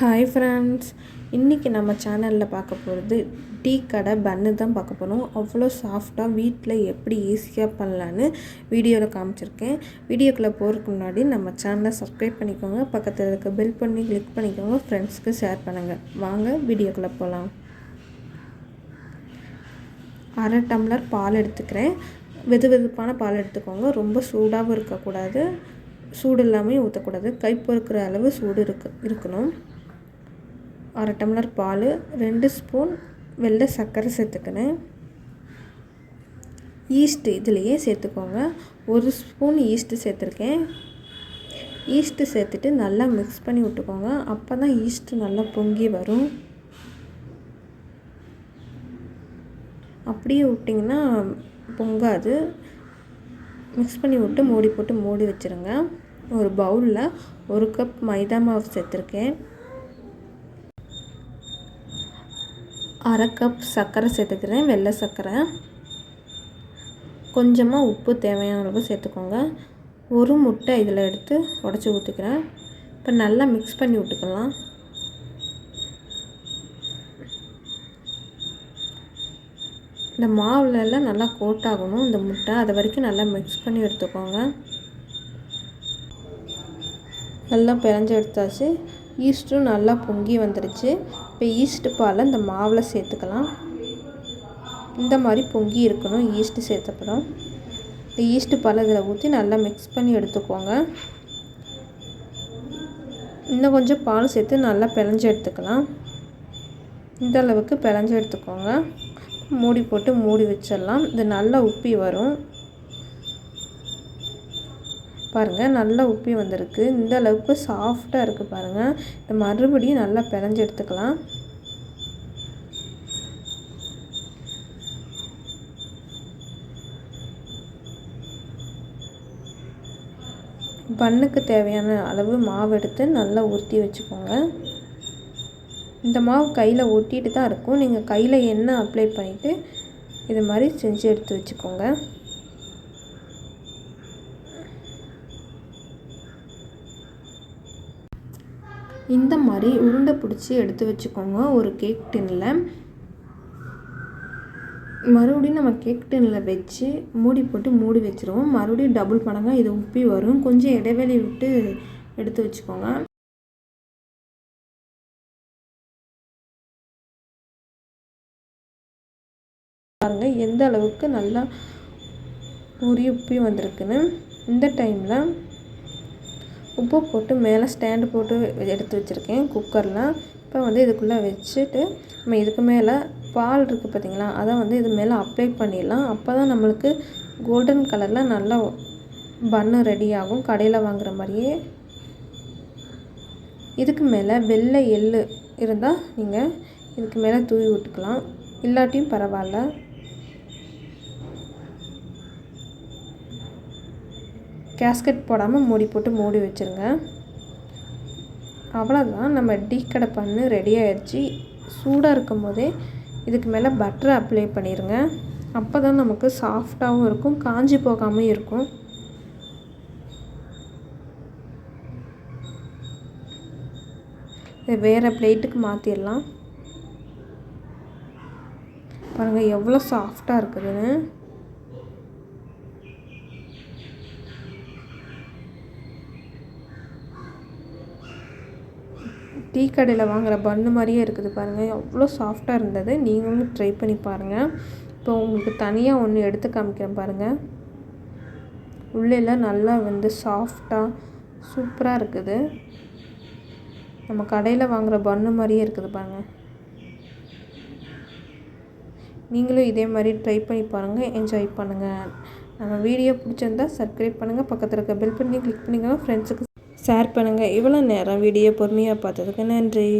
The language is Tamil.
ஹாய் ஃப்ரெண்ட்ஸ், இன்றைக்கி நம்ம சேனலில் பார்க்க போகிறது டீ கடை பன்னு தான் பார்க்க போகிறோம். அவ்வளோ சாஃப்டாக வீட்டில் எப்படி ஈஸியாக பண்ணலான்னு வீடியோவில் காமிச்சிருக்கேன். வீடியோக்குள்ளே போகிறதுக்கு முன்னாடி நம்ம சேனலை சப்ஸ்கிரைப் பண்ணிக்கோங்க, பக்கத்தில் இருக்க பெல் பண்ணி கிளிக் பண்ணிக்கோங்க, ஃப்ரெண்ட்ஸ்க்கு ஷேர் பண்ணுங்கள். வாங்க வீடியோக்குள்ளே போகலாம். 1/2 டம்ளர் பால் எடுத்துக்கிறேன். வெதுவெதுப்பான பால் எடுத்துக்கோங்க. ரொம்ப சூடாகவும் இருக்கக்கூடாது, சூடு இல்லாமல் ஊற்றக்கூடாது. கை பொறுக்கிற அளவு சூடு இருக்கணும். 1/2 டம்ளர் பால், 2 ஸ்பூன் வெள்ளை சர்க்கரை சேர்த்துக்கினேன். ஈஸ்ட்டு இதுலேயே சேர்த்துக்கோங்க. 1 ஸ்பூன் ஈஸ்ட்டு சேர்த்துருக்கேன். ஈஸ்ட்டு சேர்த்துட்டு நல்லா மிக்ஸ் பண்ணி விட்டுக்கோங்க. அப்போ தான் ஈஸ்ட்டு நல்லா பொங்கி வரும். அப்படியே விட்டிங்கன்னா பொங்காது. மிக்ஸ் பண்ணி விட்டு மூடி போட்டு மூடி வச்சுருங்க. ஒரு பவுலில் 1 கப் மைதா மாவு சேர்த்துருக்கேன். 1/2 கப் சர்க்கரை சேர்த்துக்கிறேன், வெள்ளை சர்க்கரை. கொஞ்சமாக உப்பு தேவையான அளவு சேர்த்துக்கோங்க. 1 முட்டை இதில் எடுத்து உடச்சி ஊற்றிக்கிறேன். இப்போ நல்லா மிக்ஸ் பண்ணி விட்டுக்கலாம். இந்த மாவுலெல்லாம் நல்லா கோட் ஆகணும் இந்த முட்டை, அது வரைக்கும் நல்லா மிக்ஸ் பண்ணி எடுத்துக்கோங்க. நல்லா பிணைஞ்சு எடுத்தாச்சு. ஈஸ்ட்டும் நல்லா பொங்கி வந்துடுச்சு. இப்போ ஈஸ்ட்டு பாலை இந்த மாவில் சேர்த்துக்கலாம். இந்த மாதிரி பொங்கி இருக்கணும் ஈஸ்ட்டு சேர்த்தப்பறம். இந்த ஈஸ்ட்டு பாலை இதில் ஊற்றி நல்லா மிக்ஸ் பண்ணி எடுத்துக்கோங்க. இன்னும் கொஞ்சம் பால் சேர்த்து நல்லா பிணைஞ்சு எடுத்துக்கலாம். இந்த அளவுக்கு பிணைஞ்சு எடுத்துக்கோங்க. மூடி போட்டு மூடி வச்சிடலாம். இது நல்லா உப்பி வரும். பாருங்கள், நல்லா உப்பி வந்திருக்கு. இந்த அளவுக்கு சாஃப்டாக இருக்குது பாருங்கள். இதை மறுபடியும் நல்லா பிணைஞ்சு எடுத்துக்கலாம். பன்னுக்கு தேவையான அளவு மாவு எடுத்து நல்லா ஊற்றி வச்சுக்கோங்க. இந்த மாவு கையில் ஒட்டிட்டு தான் இருக்கும். நீங்கள் கையில் எண்ணெய் அப்ளை பண்ணிவிட்டு இது மாதிரி செஞ்சு எடுத்து வச்சுக்கோங்க. இந்த மாதிரி உருண்டை பிடிச்சி எடுத்து வச்சுக்கோங்க ஒரு கேக் டின்னில். மறுபடியும் நம்ம கேக் டின்னில் வச்சு மூடி போட்டு மூடி வச்சுருவோம். மறுபடியும் டபுள் மடங்காக இது உப்பி வரும். கொஞ்சம் இடைவெளி விட்டு எடுத்து வச்சுக்கோங்க. பாருங்கள் எந்த அளவுக்கு நல்லா உப்பி வந்திருக்குன்னு. இந்த டைமில் உப்பு போட்டு மேலே ஸ்டாண்டு போட்டு எடுத்து வச்சுருக்கேன் குக்கரில். இப்போ இதுக்குள்ளே வச்சுட்டு நம்ம இதுக்கு மேலே பால் இருக்குது பார்த்திங்களா, அதை இது மேலே அப்ளை பண்ணிடலாம். அப்போ தான் நம்மளுக்கு கோல்டன் கலரில் நல்லா பன்னு ரெடி ஆகும், கடையில் வாங்குகிற மாதிரியே. இதுக்கு மேலே வெள்ளை எள்ளு இருந்தால் நீங்கள் இதுக்கு மேலே தூவி விட்டுக்கலாம், இல்லாட்டியும் பரவாயில்ல. கேஸ்கெட் போடாமல் மூடி போட்டு மூடி வச்சுருங்க. அவ்வளோதான், நம்ம டீ கடை பன்னு ரெடி ஆகிடுச்சு. சூடாக இருக்கும் போதே இதுக்கு மேலே பட்டரை அப்ளை பண்ணிடுங்க. அப்போ தான் நமக்கு சாஃப்டாகவும் இருக்கும், காஞ்சி போகாமல் இருக்கும். இதை வேறு பிளேட்டுக்கு மாற்றிடலாம். பாருங்கள் எவ்வளோ சாஃப்டாக இருக்குதுன்னு. டீ கடையில் வாங்குகிற பன்னு மாதிரியே இருக்குது பாருங்கள், எவ்வளோ சாஃப்டாக இருந்தது. நீங்களும் ட்ரை பண்ணி பாருங்கள். இப்போ உங்களுக்கு தனியாக ஒன்று எடுத்து காமிக்கிறேன் பாருங்கள். உள்ளெல்லாம் நல்லா சாஃப்டாக சூப்பராக இருக்குது. நம்ம கடையில் வாங்குகிற பன்னு மாதிரியே இருக்குது பாருங்கள். நீங்களும் இதே மாதிரி ட்ரை பண்ணி பாருங்கள், என்ஜாய் பண்ணுங்கள். நம்ம வீடியோ பிடிச்சிருந்தா சப்ஸ்கிரைப் பண்ணுங்கள், பக்கத்தில் இருக்க பெல் பண்ணி கிளிக் பண்ணிக்கோங்க, ஃப்ரெண்ட்ஸுக்கு ஷேர் பண்ணுங்கள். இவ்வளோ நேரம் வீடியோ பொறுமையாக பார்த்ததுக்கு நன்றி.